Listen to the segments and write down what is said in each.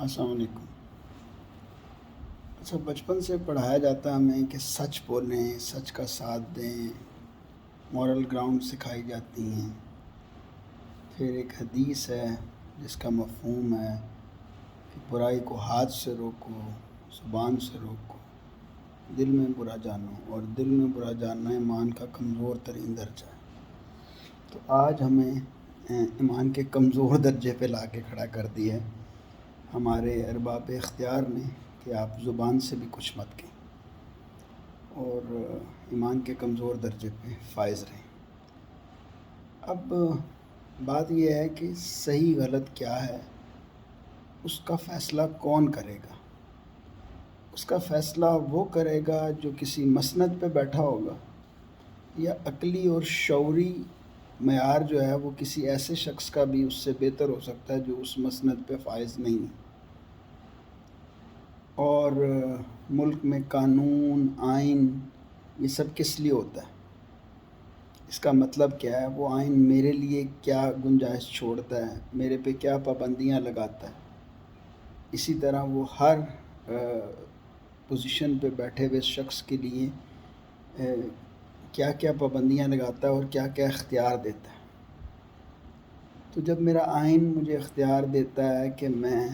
السلام علیکم۔ اچھا، بچپن سے پڑھایا جاتا ہے ہمیں کہ سچ بولیں، سچ کا ساتھ دیں، مورل گراؤنڈ سکھائی جاتی ہیں۔ پھر ایک حدیث ہے جس کا مفہوم ہے کہ برائی کو ہاتھ سے روکو، زبان سے روکو، دل میں برا جانو، اور دل میں برا جاننا ایمان کا کمزور ترین درجہ ہے۔ تو آج ہمیں ایمان کے کمزور درجے پہ لا کے کھڑا کر دیا ہے ہمارے ارباب اختیار نے کہ آپ زبان سے بھی کچھ مت کہیں اور ایمان کے کمزور درجے پہ فائز رہیں۔ اب بات یہ ہے کہ صحیح غلط کیا ہے، اس کا فیصلہ کون کرے گا؟ اس کا فیصلہ وہ کرے گا جو کسی مسند پہ بیٹھا ہوگا، یا عقلی اور شعوری معیار جو ہے وہ کسی ایسے شخص کا بھی اس سے بہتر ہو سکتا ہے جو اس مسند پہ فائز نہیں ہے۔ اور ملک میں قانون، آئین، یہ سب کس لیے ہوتا ہے؟ اس کا مطلب کیا ہے؟ وہ آئین میرے لیے کیا گنجائش چھوڑتا ہے، میرے پہ کیا پابندیاں لگاتا ہے؟ اسی طرح وہ ہر پوزیشن پہ بیٹھے ہوئے شخص کے لیے کیا کیا پابندیاں لگاتا ہے اور کیا کیا اختیار دیتا ہے۔ تو جب میرا آئین مجھے اختیار دیتا ہے کہ میں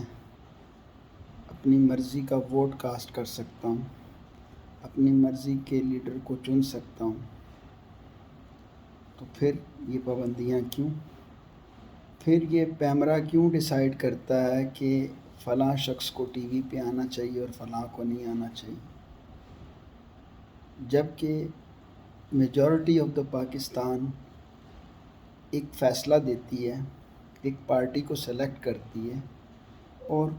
اپنی مرضی کا ووٹ کاسٹ کر سکتا ہوں، اپنی مرضی کے لیڈر کو چن سکتا ہوں، تو پھر یہ پابندیاں کیوں؟ پھر یہ پیمرا کیوں ڈیسائیڈ کرتا ہے کہ فلاں شخص کو ٹی وی پہ آنا چاہیے اور فلاں کو نہیں آنا چاہیے؟ جبکہ میجورٹی آف دا پاکستان ایک فیصلہ دیتی ہے، ایک پارٹی کو سلیکٹ کرتی ہے، اور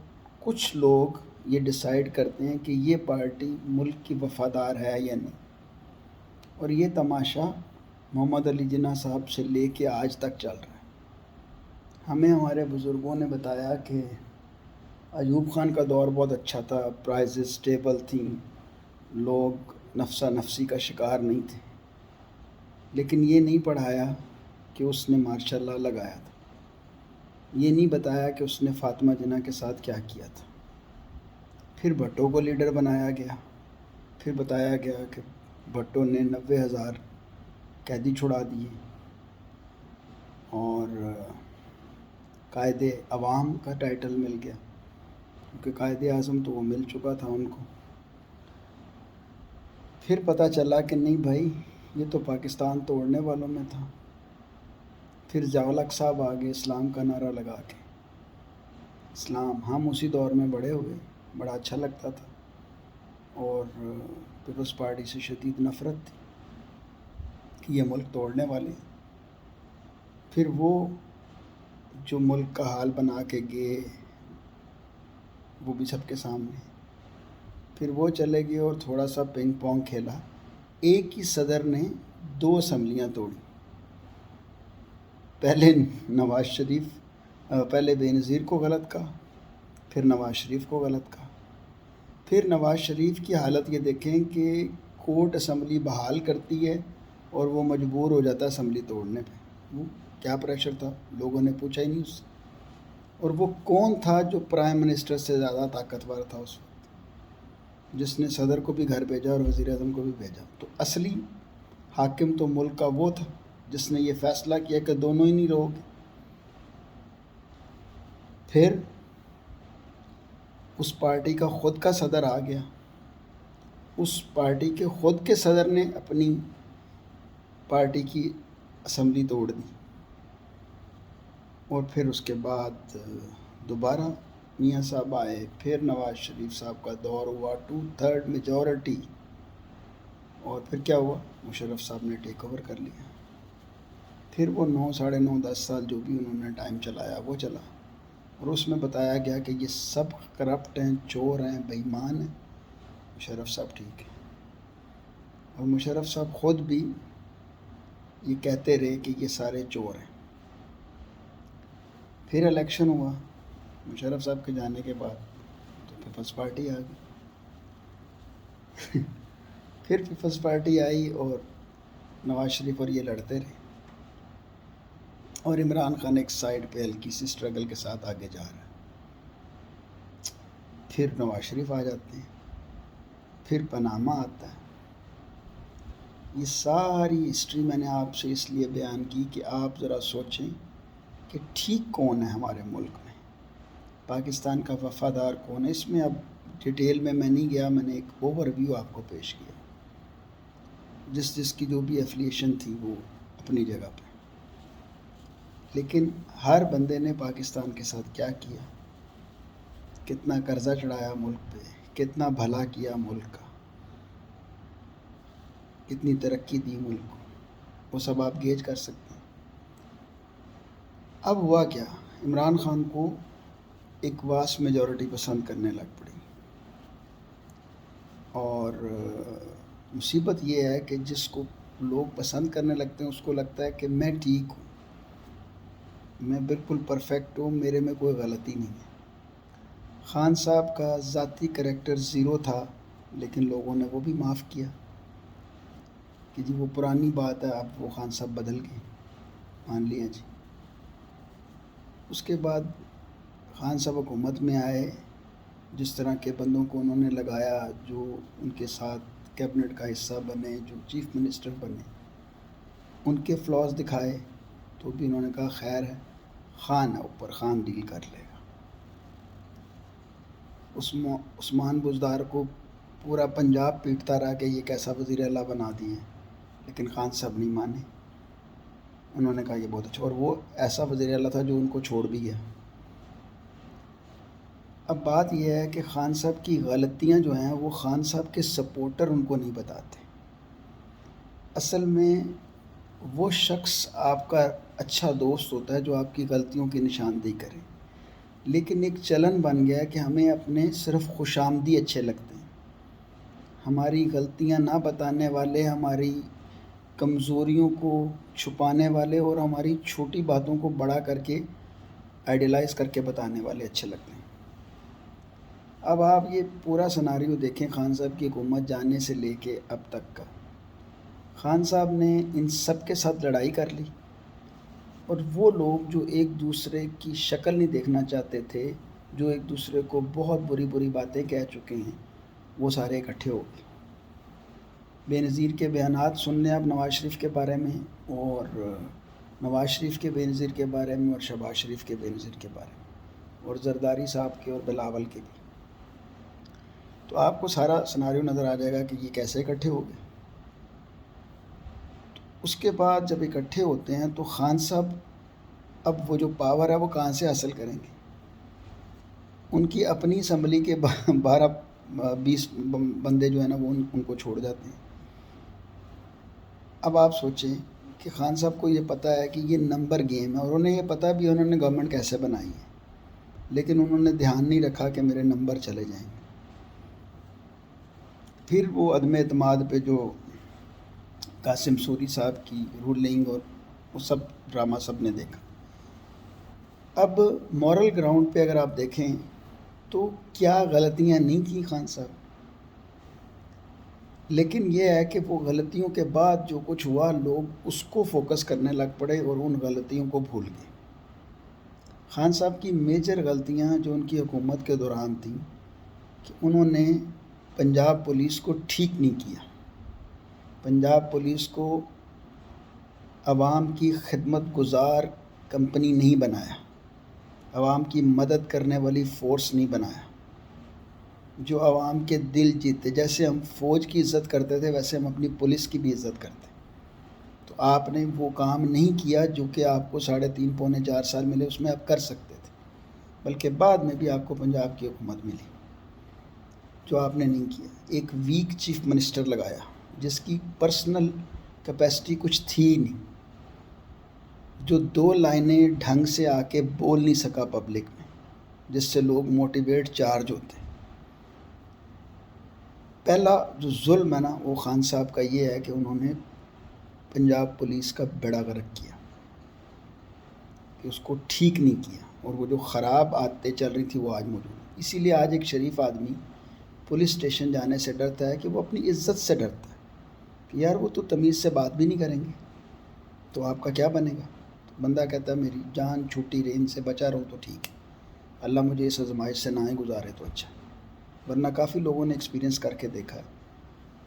کچھ لوگ یہ ڈیسائیڈ کرتے ہیں کہ یہ پارٹی ملک کی وفادار ہے یا نہیں۔ اور یہ تماشا محمد علی جناح صاحب سے لے کے آج تک چل رہا ہے۔ ہمیں ہمارے بزرگوں نے بتایا کہ ایوب خان کا دور بہت اچھا تھا، پرائزز سٹیبل تھیں، لوگ نفسا نفسی کا شکار نہیں تھے، لیکن یہ نہیں پڑھایا کہ اس نے مارشاء اللہ لگایا تھا، یہ نہیں بتایا کہ اس نے فاطمہ جناح کے ساتھ کیا کیا تھا۔ پھر بھٹو کو لیڈر بنایا گیا، پھر بتایا گیا کہ بھٹو نے 90,000 قیدی چھڑا دیے، اور قائد عوام کا ٹائٹل مل گیا، کیونکہ قائد اعظم تو وہ مل چکا تھا ان کو۔ پھر پتہ چلا کہ نہیں بھائی، یہ تو پاکستان توڑنے والوں میں تھا۔ پھر ضیاء صاحب آگے اسلام کا نعرہ لگا کے، اسلام، ہم اسی دور میں بڑے ہوئے، بڑا اچھا لگتا تھا، اور پیپلز پارٹی سے شدید نفرت تھی کہ یہ ملک توڑنے والے ہیں۔ پھر وہ جو ملک کا حال بنا کے گئے وہ بھی سب کے سامنے، پھر وہ چلے گئے اور تھوڑا سا پنگ پونگ کھیلا، ایک ہی صدر نے 2 اسمبلیاں توڑی، پہلے نواز شریف، پہلے بے نظیر کو غلط کہا، پھر نواز شریف کو غلط کہا۔ پھر نواز شریف کی حالت یہ دیکھیں کہ کورٹ اسمبلی بحال کرتی ہے اور وہ مجبور ہو جاتا ہے اسمبلی توڑنے پہ۔ وہ کیا پریشر تھا، لوگوں نے پوچھا ہی نہیں اس سے۔ اور وہ کون تھا جو پرائم منسٹر سے زیادہ طاقتور تھا اس وقت، جس نے صدر کو بھی گھر بھیجا اور وزیر اعظم کو بھی بھیجا؟ تو اصلی حاکم تو ملک کا وہ تھا جس نے یہ فیصلہ کیا کہ دونوں ہی نہیں رہو گے۔ پھر اس پارٹی کا خود کا صدر آ گیا، اس پارٹی کے خود کے صدر نے اپنی پارٹی کی اسمبلی توڑ دی، اور پھر اس کے بعد دوبارہ میاں صاحب آئے، پھر نواز شریف صاحب کا دور ہوا، 2/3 میجورٹی، اور پھر کیا ہوا؟ مشرف صاحب نے ٹیک اوور کر لیا۔ پھر وہ 9 ساڑھے 9 10 سال جو بھی انہوں نے ٹائم چلایا وہ چلا، اور اس میں بتایا گیا کہ یہ سب کرپٹ ہیں، چور ہیں، بے ایمان ہیں، مشرف صاحب ٹھیک ہے۔ اور مشرف صاحب خود بھی یہ کہتے رہے کہ یہ سارے چور ہیں۔ پھر الیکشن ہوا مشرف صاحب کے جانے کے بعد، تو پیپلز پارٹی آ گئی۔ پھر پیپلز پارٹی آئی اور نواز شریف اور یہ لڑتے رہے، اور عمران خان ایک سائڈ پہ ہلکی سی سٹرگل کے ساتھ آگے جا رہا ہے۔ پھر نواز شریف آ جاتے ہیں، پھر پاناما آتا ہے۔ یہ ساری ہسٹری میں نے آپ سے اس لیے بیان کی کہ آپ ذرا سوچیں کہ ٹھیک کون ہے ہمارے ملک میں، پاکستان کا وفادار کون ہے۔ اس میں اب ڈیٹیل میں نہیں گیا، میں نے ایک اوور ویو آپ کو پیش کیا، جس کی جو بھی ایفیلیشن تھی وہ اپنی جگہ پہ، لیکن ہر بندے نے پاکستان کے ساتھ کیا کیا، کتنا قرضہ چڑھایا ملک پہ، کتنا بھلا کیا ملک کا، کتنی ترقی دی ملک کو، وہ سب آپ گیج کر سکتے ہیں۔ اب ہوا کیا، عمران خان کو ایک واس میجورٹی پسند کرنے لگ پڑی، اور مصیبت یہ ہے کہ جس کو لوگ پسند کرنے لگتے ہیں اس کو لگتا ہے کہ میں ٹھیک ہوں، میں بالکل پرفیکٹ ہوں، میرے میں کوئی غلطی نہیں ہے۔ خان صاحب کا ذاتی کریکٹر زیرو تھا، لیکن لوگوں نے وہ بھی معاف کیا کہ جی وہ پرانی بات ہے، اب وہ خان صاحب بدل گئے، مان لیا جی۔ اس کے بعد خان صاحب حکومت میں آئے، جس طرح کے بندوں کو انہوں نے لگایا، جو ان کے ساتھ کیبنٹ کا حصہ بنے، جو چیف منسٹر بنے، ان کے فلاز دکھائے تو بھی انہوں نے کہا خیر ہے، خان ہے اوپر، خان ڈیل کر لے گا۔ عثمان بزدار کو پورا پنجاب پیٹتا رہا کہ یہ کیسا وزیر اعلیٰ بنا دیے، لیکن خان صاحب نہیں مانے، انہوں نے کہا یہ بہت اچھا، اور وہ ایسا وزیر اعلیٰ تھا جو ان کو چھوڑ بھی گیا۔ اب بات یہ ہے کہ خان صاحب کی غلطیاں جو ہیں وہ خان صاحب کے سپورٹر ان کو نہیں بتاتے۔ اصل میں وہ شخص آپ کا اچھا دوست ہوتا ہے جو آپ کی غلطیوں کی نشاندہی کرے، لیکن ایک چلن بن گیا کہ ہمیں اپنے صرف خوش آمدی اچھے لگتے ہیں، ہماری غلطیاں نہ بتانے والے، ہماری کمزوریوں کو چھپانے والے اور ہماری چھوٹی باتوں کو بڑا کر کے آئیڈیلائز کر کے بتانے والے اچھے لگتے ہیں۔ اب آپ یہ پورا سناریو دیکھیں خان صاحب کی حکومت جانے سے لے کے اب تک کا، خان صاحب نے ان سب کے ساتھ لڑائی کر لی، اور وہ لوگ جو ایک دوسرے کی شکل نہیں دیکھنا چاہتے تھے، جو ایک دوسرے کو بہت بری باتیں کہہ چکے ہیں، وہ سارے اکٹھے ہو گئے۔ بے نظیر کے بیانات سن لیں اب نواز شریف کے بارے میں، اور نواز شریف کے بے نظیر کے بارے میں، اور شہباز شریف کے بے نظیر کے بارے میں، اور زرداری صاحب کے اور بلاول کے بھی، تو آپ کو سارا سناریو نظر آ جائے گا کہ یہ کیسے اکٹھے ہو گئے۔ اس کے بعد جب اکٹھے ہوتے ہیں تو خان صاحب اب وہ جو پاور ہے وہ کہاں سے حاصل کریں گے؟ ان کی اپنی اسمبلی کے 12-20 بندے جو ہیں نا وہ ان کو چھوڑ جاتے ہیں۔ اب آپ سوچیں کہ خان صاحب کو یہ پتہ ہے کہ یہ نمبر گیم ہے، اور انہیں یہ پتہ بھی انہوں نے گورنمنٹ کیسے بنائی ہے، لیکن انہوں نے دھیان نہیں رکھا کہ میرے نمبر چلے جائیں گے۔ پھر وہ عدم اعتماد پہ جو قاسم سوری صاحب کی رولنگ اور وہ سب ڈرامہ سب نے دیکھا۔ اب مورل گراؤنڈ پہ اگر آپ دیکھیں تو کیا غلطیاں نہیں کی خان صاحب، لیکن یہ ہے کہ وہ غلطیوں کے بعد جو کچھ ہوا لوگ اس کو فوکس کرنے لگ پڑے اور ان غلطیوں کو بھول گئے۔ خان صاحب کی میجر غلطیاں جو ان کی حکومت کے دوران تھیں کہ انہوں نے پنجاب پولیس کو ٹھیک نہیں کیا، پنجاب پولیس کو عوام کی خدمت گزار کمپنی نہیں بنایا، عوام کی مدد کرنے والی فورس نہیں بنایا جو عوام کے دل جیتے۔ جیسے ہم فوج کی عزت کرتے تھے ویسے ہم اپنی پولیس کی بھی عزت کرتے، تو آپ نے وہ کام نہیں کیا جو کہ آپ کو 3.5-4 سال ملے، اس میں آپ کر سکتے تھے، بلکہ بعد میں بھی آپ کو پنجاب کی حکومت ملی، جو آپ نے نہیں کیا۔ ایک ویک چیف منسٹر لگایا جس کی پرسنل کیپیسٹی کچھ تھی نہیں، جو 2 لائنیں ڈھنگ سے آ کے بول نہیں سکا پبلک میں، جس سے لوگ موٹیویٹ چارج ہوتے ہیں۔ پہلا جو ظلم ہے نا وہ خان صاحب کا یہ ہے کہ انہوں نے پنجاب پولیس کا بیڑا غرق کیا، کہ اس کو ٹھیک نہیں کیا، اور وہ جو خراب عادتیں چل رہی تھی وہ آج موجود ہیں۔ اسی لیے آج ایک شریف آدمی پولیس اسٹیشن جانے سے ڈرتا ہے کہ وہ اپنی عزت سے ڈرتا ہے کہ یار وہ تو تمیز سے بات بھی نہیں کریں گے تو آپ کا کیا بنے گا۔ تو بندہ کہتا ہے میری جان چھوٹی رہے، ان سے بچا رہوں تو ٹھیک ہے، اللہ مجھے اس آزمائش سے نہ ہی گزارے تو اچھا۔ ورنہ کافی لوگوں نے ایکسپیرینس کر کے دیکھا ہے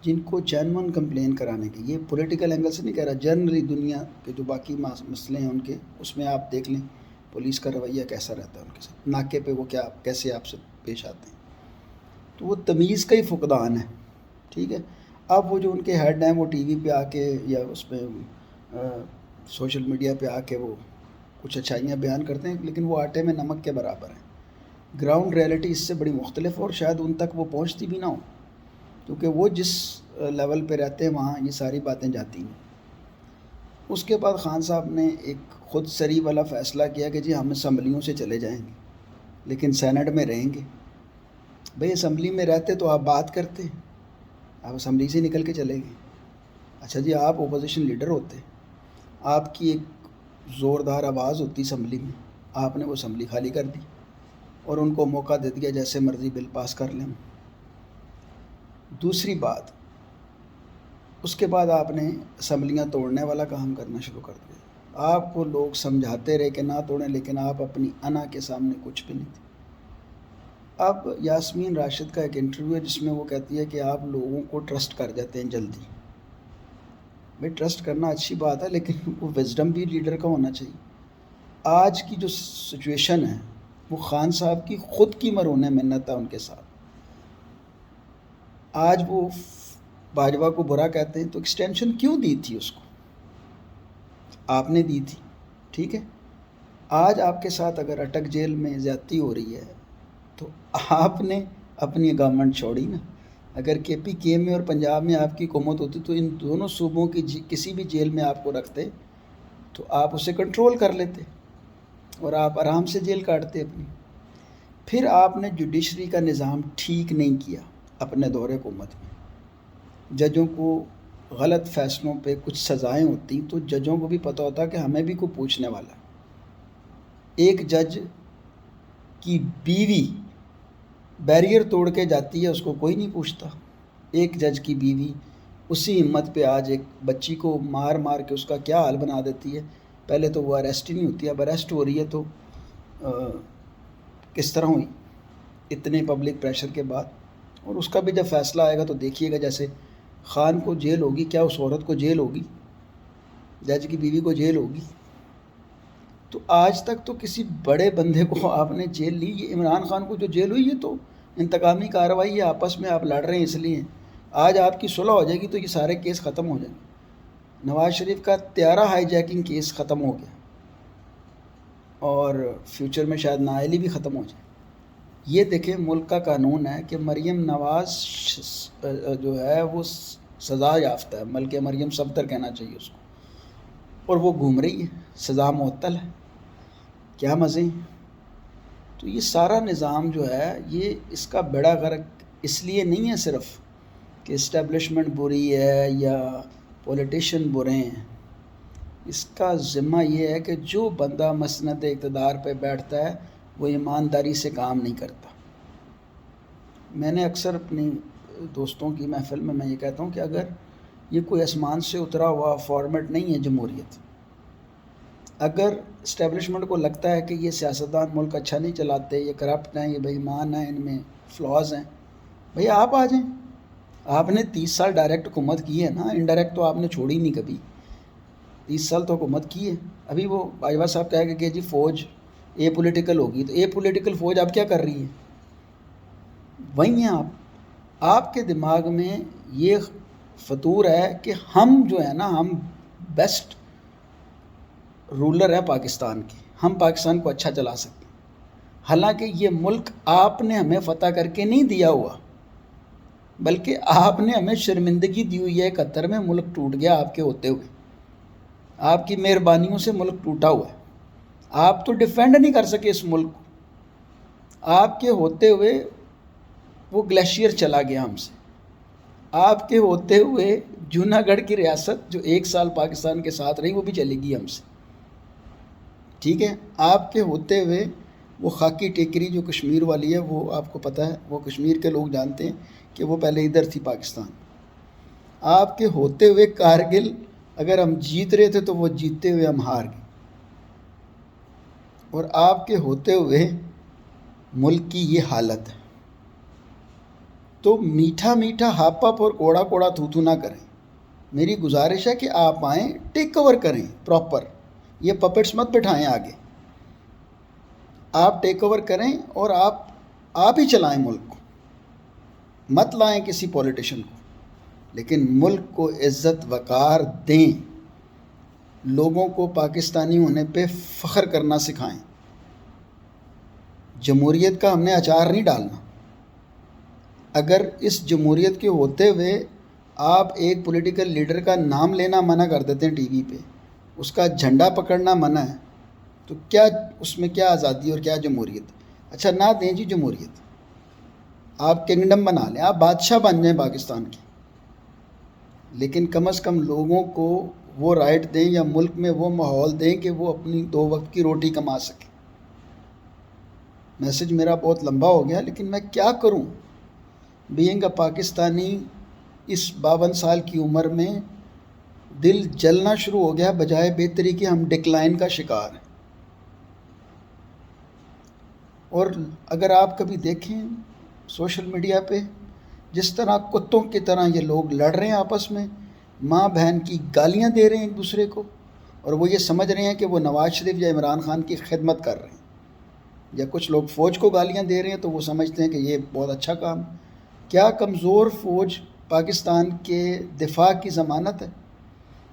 جن کو جینون کمپلین کرانے کے، یہ پولیٹیکل اینگل سے نہیں کہہ رہا، جنرلی دنیا کے جو باقی مسئلے ہیں ان کے، اس میں آپ دیکھ لیں پولیس کا رویہ کیسا رہتا ہے ان کے ساتھ، ناکے پہ وہ کیسے آپ سے پیش آتے ہیں، تو وہ تمیز کا ہی فقدان ہے. ٹھیک ہے. اب وہ جو ان کے ہیڈ ہیں وہ ٹی وی پہ آ کے یا اس پہ سوشل میڈیا پہ آ کے وہ کچھ اچھائیاں بیان کرتے ہیں، لیکن وہ آٹے میں نمک کے برابر ہیں. گراؤنڈ ریئلٹی اس سے بڑی مختلف اور شاید ان تک وہ پہنچتی بھی نہ ہو، کیونکہ وہ جس لیول پہ رہتے ہیں وہاں یہ ساری باتیں جاتی ہیں. اس کے بعد خان صاحب نے ایک خود سری والا فیصلہ کیا کہ جی ہم اسمبلیوں سے چلے جائیں گے لیکن سینٹ میں رہیں گے. بھئی اسمبلی میں رہتے تو آپ بات کرتے، آپ اسمبلی سے نکل کے چلے گئے. اچھا جی آپ اپوزیشن لیڈر ہوتے، آپ کی ایک زوردار آواز ہوتی اسمبلی میں، آپ نے وہ اسمبلی خالی کر دی اور ان کو موقع دے دیا جیسے مرضی بل پاس کر لیں. دوسری بات، اس کے بعد آپ نے اسمبلیاں توڑنے والا کام کرنا شروع کر دیا. آپ کو لوگ سمجھاتے رہے کہ نہ توڑیں، لیکن آپ اپنی انا کے سامنے کچھ بھی نہیں تھے. اب یاسمین راشد کا ایک انٹرویو ہے جس میں وہ کہتی ہے کہ آپ لوگوں کو ٹرسٹ کر جاتے ہیں جلدی. بھائی ٹرسٹ کرنا اچھی بات ہے، لیکن وہ وزڈم بھی لیڈر کا ہونا چاہیے. آج کی جو سچویشن ہے وہ خان صاحب کی خود کی مرہون منت ہے ان کے ساتھ. آج وہ باجوہ کو برا کہتے ہیں تو ایکسٹینشن کیوں دی تھی اس کو؟ آپ نے دی تھی. ٹھیک ہے. آج آپ کے ساتھ اگر اٹک جیل میں زیادتی ہو رہی ہے تو آپ نے اپنی گورنمنٹ چھوڑی نا. اگر کے پی کے میں اور پنجاب میں آپ کی حکومت ہوتی تو ان دونوں صوبوں کی کسی بھی جیل میں آپ کو رکھتے تو آپ اسے کنٹرول کر لیتے اور آپ آرام سے جیل کاٹتے اپنی. پھر آپ نے جوڈیشری کا نظام ٹھیک نہیں کیا اپنے دور حکومت میں. ججوں کو غلط فیصلوں پہ کچھ سزائیں ہوتی تو ججوں کو بھی پتہ ہوتا کہ ہمیں بھی کوئی پوچھنے والا ہے. ایک جج کی بیوی بیریئر توڑ کے جاتی ہے، اس کو کوئی نہیں پوچھتا. ایک جج کی بیوی اسی ہمت پہ آج ایک بچی کو مار مار کے اس کا کیا حال بنا دیتی ہے. پہلے تو وہ اریسٹ ہی نہیں ہوتی، اب اریسٹ ہو رہی ہے تو کس طرح ہوئی اتنے پبلک پریشر کے بعد. اور اس کا بھی جب فیصلہ آئے گا تو دیکھیے گا، جیسے خان کو جیل ہوگی، کیا اس عورت کو جیل ہوگی؟ جج کی بیوی کو جیل ہوگی؟ تو آج تک تو کسی بڑے بندے کو آپ نے جیل لی. یہ عمران خان کو جو جیل ہوئی یہ تو انتقامی کارروائی ہے، آپس میں آپ لڑ رہے ہیں اس لیے. آج آپ کی صلح ہو جائے گی تو یہ سارے کیس ختم ہو جائیں گے. نواز شریف کا 13 ہائی جیکنگ کیس ختم ہو گیا اور فیوچر میں شاید نااہلی بھی ختم ہو جائے. یہ دیکھیں ملک کا قانون ہے کہ مریم نواز جو ہے وہ سزا یافتہ ہے، ملکہ مریم صفدر کہنا چاہیے اس کو، اور وہ گھوم رہی ہے، سزا معطل ہے. کیا مزے ہیں. تو یہ سارا نظام جو ہے یہ اس کا بیڑا غرق اس لیے نہیں ہے صرف کہ اسٹیبلشمنٹ بری ہے یا پولیٹیشین برے ہیں. اس کا ذمہ یہ ہے کہ جو بندہ مسند اقتدار پہ بیٹھتا ہے وہ ایمانداری سے کام نہیں کرتا. میں نے اکثر اپنی دوستوں کی محفل میں یہ کہتا ہوں کہ اگر یہ کوئی آسمان سے اترا ہوا فارمیٹ نہیں ہے جمہوریت، اگر اسٹیبلشمنٹ کو لگتا ہے کہ یہ سیاستدان ملک اچھا نہیں چلاتے، یہ کرپٹ ہیں، یہ بے ایمان ہیں، ان میں فلاز ہیں، بھئی آپ آ جائیں. آپ نے 30 سال ڈائریکٹ حکومت کی ہے نا، انڈائریکٹ تو آپ نے چھوڑی نہیں کبھی. 30 سال تو حکومت کی ہے. ابھی وہ باجوہ صاحب کہہ گئے کہ جی فوج اے پولیٹیکل ہوگی، تو اے پولیٹیکل فوج اب کیا کر رہی ہے؟ وہیں ہیں آپ کے دماغ میں یہ فطور ہے کہ ہم جو ہے نا، ہم بیسٹ رولر ہے پاکستان کی، ہم پاکستان کو اچھا چلا سکتے ہیں. حالانکہ یہ ملک آپ نے ہمیں فتح کر کے نہیں دیا ہوا، بلکہ آپ نے ہمیں شرمندگی دی ہوئی ہے. 71 میں ملک ٹوٹ گیا آپ کے ہوتے ہوئے، آپ کی مہربانیوں سے ملک ٹوٹا ہوا ہے. آپ تو ڈیفینڈ نہیں کر سکے اس ملک کو. آپ کے ہوتے ہوئے وہ گلیشیئر چلا گیا ہم سے. آپ کے ہوتے ہوئے جوناگڑھ کی ریاست جو 1 سال پاکستان کے ساتھ رہی وہ بھی چلے گی ہم سے. ٹھیک ہے. آپ کے ہوتے ہوئے وہ خاکی ٹیکری جو کشمیر والی ہے، وہ آپ کو پتہ ہے، وہ کشمیر کے لوگ جانتے ہیں کہ وہ پہلے ادھر تھی پاکستان. آپ کے ہوتے ہوئے کارگل اگر ہم جیت رہے تھے تو وہ جیتتے ہوئے ہم ہار گئے. اور آپ کے ہوتے ہوئے ملک کی یہ حالت ہے. تو میٹھا میٹھا ہاپ اپ اور کوڑا کوڑا تھو تھو نہ کریں. میری گزارش ہے کہ آپ آئیں، ٹیک اوور کریں پراپر. یہ پپٹس مت بٹھائیں آگے. آپ ٹیک اوور کریں اور آپ ہی چلائیں ملک کو. مت لائیں کسی پولیٹیشین کو، لیکن ملک کو عزت وقار دیں. لوگوں کو پاکستانی ہونے پہ فخر کرنا سکھائیں. جمہوریت کا ہم نے اچار نہیں ڈالنا. اگر اس جمہوریت کے ہوتے ہوئے آپ ایک پولیٹیکل لیڈر کا نام لینا منع کر دیتے ہیں ٹی وی پہ، اس کا جھنڈا پکڑنا منع ہے، تو کیا اس میں کیا آزادی اور کیا جمہوریت؟ اچھا نہ دیں جی جمہوریت، آپ کنگڈم بنا لیں، آپ بادشاہ بن جائیں پاکستان کی، لیکن کم از کم لوگوں کو وہ رائٹ دیں یا ملک میں وہ ماحول دیں کہ وہ اپنی 2 وقت کی روٹی کما سکیں. میسج میرا بہت لمبا ہو گیا، لیکن میں کیا کروں؟ بینگ اے پاکستانی اس 52 سال کی عمر میں دل جلنا شروع ہو گیا، بجائے بہتری کہ ہم ڈکلائن کا شکار ہیں. اور اگر آپ کبھی دیکھیں سوشل میڈیا پہ جس طرح کتوں کی طرح یہ لوگ لڑ رہے ہیں آپس میں، ماں بہن کی گالیاں دے رہے ہیں ایک دوسرے کو، اور وہ یہ سمجھ رہے ہیں کہ وہ نواز شریف یا عمران خان کی خدمت کر رہے ہیں. یا کچھ لوگ فوج کو گالیاں دے رہے ہیں تو وہ سمجھتے ہیں کہ یہ بہت اچھا کام. کیا کمزور فوج پاکستان کے دفاع کی ضمانت ہے؟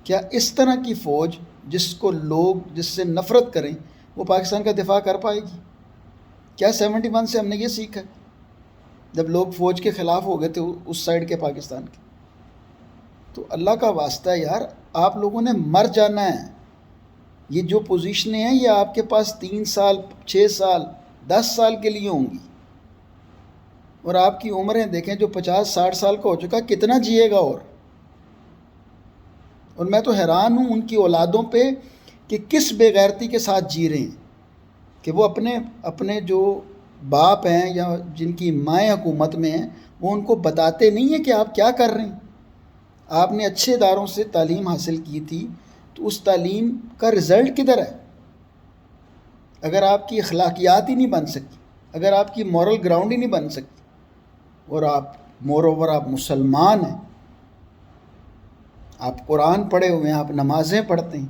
کیا اس طرح کی فوج جس کو لوگ جس سے نفرت کریں وہ پاکستان کا دفاع کر پائے گی؟ کیا 71 سے ہم نے یہ سیکھا جب لوگ فوج کے خلاف ہو گئے تھے اس سائڈ کے پاکستان کے؟ تو اللہ کا واسطہ ہے یار، آپ لوگوں نے مر جانا ہے. یہ جو پوزیشنیں ہیں یہ آپ کے پاس 3 سال 6 سال 10 سال کے لیے ہوں گی، اور آپ کی عمریں دیکھیں، جو 50-60 سال کا ہو چکا کتنا جیے گا. اور میں تو حیران ہوں ان کی اولادوں پہ کہ کس بے غیرتی کے ساتھ جی رہے ہیں کہ وہ اپنے جو باپ ہیں یا جن کی مائیں حکومت میں ہیں وہ ان کو بتاتے نہیں ہیں کہ آپ کیا کر رہے ہیں. آپ نے اچھے اداروں سے تعلیم حاصل کی تھی تو اس تعلیم کا رزلٹ کدھر ہے؟ اگر آپ کی اخلاقیات ہی نہیں بن سکتی، اگر آپ کی مورل گراؤنڈ ہی نہیں بن سکتی، اور آپ مور اوور آپ مسلمان ہیں، آپ قرآن پڑھے ہوئے ہیں، آپ نمازیں پڑھتے ہیں،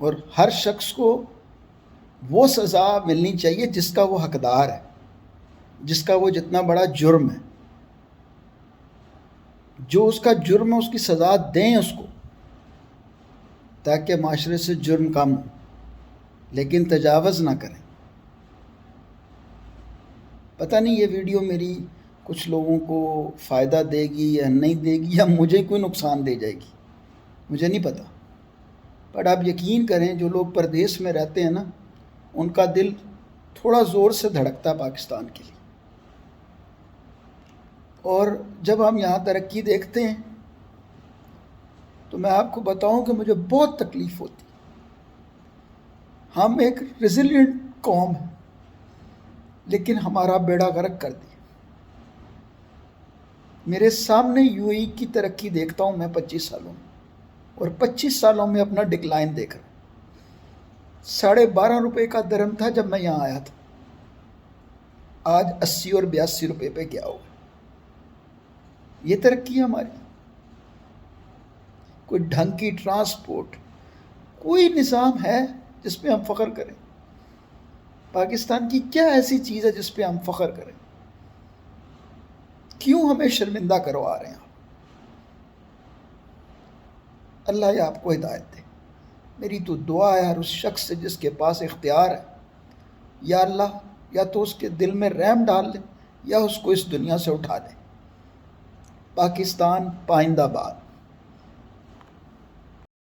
اور ہر شخص کو وہ سزا ملنی چاہیے جس کا وہ حقدار ہے، جس کا وہ جتنا بڑا جرم ہے، جو اس کا جرم ہے اس کی سزا دیں اس کو، تاکہ معاشرے سے جرم کم ہو، لیکن تجاوز نہ کریں. پتہ نہیں یہ ویڈیو میری کچھ لوگوں کو فائدہ دے گی یا نہیں دے گی، یا مجھے کوئی نقصان دے جائے گی، مجھے نہیں پتہ. بٹ آپ یقین کریں جو لوگ پردیس میں رہتے ہیں نا، ان کا دل تھوڑا زور سے دھڑکتا پاکستان کے لیے. اور جب ہم یہاں ترقی دیکھتے ہیں تو میں آپ کو بتاؤں کہ مجھے بہت تکلیف ہوتی. ہم ایک ریزیلینٹ قوم ہیں، لیکن ہمارا بیڑا غرق کر دیا. میرے سامنے یو اے کی ترقی دیکھتا ہوں میں 25 سالوں میں، اور 25 سالوں میں اپنا ڈکلائن دیکھ رہا ہوں. 12.5 روپے کا درہم تھا جب میں یہاں آیا تھا، آج 80 اور 82 روپے پہ گیا ہوا. یہ ترقی ہے ہماری؟ کوئی ڈھنگ کی ٹرانسپورٹ، کوئی نظام ہے جس پہ ہم فخر کریں؟ پاکستان کی کیا ایسی چیز ہے جس پہ ہم فخر کریں؟ کیوں ہمیں شرمندہ کروا رہے ہیں؟ اللہ یہ آپ کو ہدایت دے. میری تو دعا ہے ہر اس شخص سے جس کے پاس اختیار ہے، یا اللہ یا تو اس کے دل میں رحم ڈال دے یا اس کو اس دنیا سے اٹھا دے. پاکستان پائندہ باد.